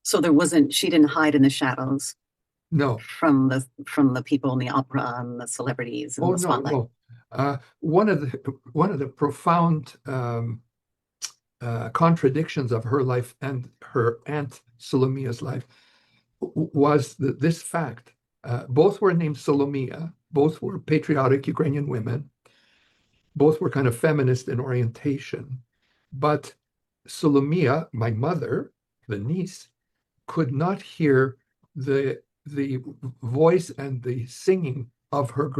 So she didn't hide in the shadows No. from the people in the opera and the celebrities in Oh the no, spotlight. no. One of the profound contradictions of her life and her aunt Solomea's life was this fact. Both were named Solomea, both were patriotic Ukrainian women, both were kind of feminist in orientation. But Solomea, my mother, the niece, could not hear the voice and the singing of her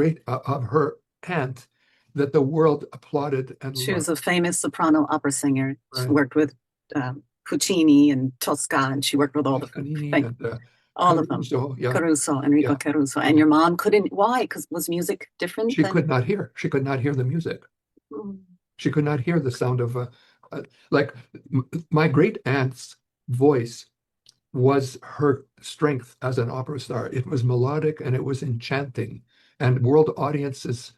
aunt that the world applauded and She was loved. a famous soprano opera singer. She Right. worked with Puccini and Tosca, and she worked with Toscanini and all of them. Caruso, yeah, Caruso, Enrico yeah, Caruso. And yeah. your mom couldn't, why? Because was music different She could than? not hear. She could not hear the music. Mm. She could not hear the sound of uh, like my great aunt's voice was her strength as an opera star. It was melodic and it was enchanting, and world audiences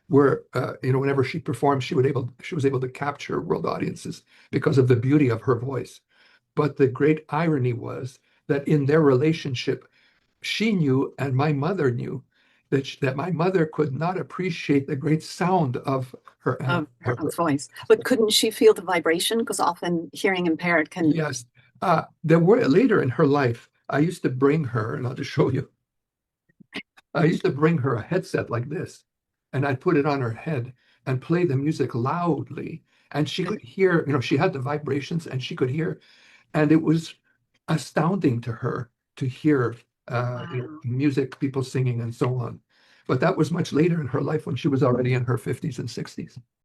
were, whenever she performed, she was able to capture world audiences because of the beauty of her voice. But the great irony was that in their relationship, she knew and my mother knew that my mother could not appreciate the great sound of her aunt. Of her voice. But couldn't she feel the vibration? Because often hearing impaired can. Yes. There were later in her life, I used to bring her, and I'll just show you. I used to bring her a headset like this, and I'd put it on her head and play the music loudly. And she could hear, she had the vibrations and she could hear. And it was astounding to her to hear, Wow. music, people singing and so on. But that was much later in her life when she was already in her 50s and 60s.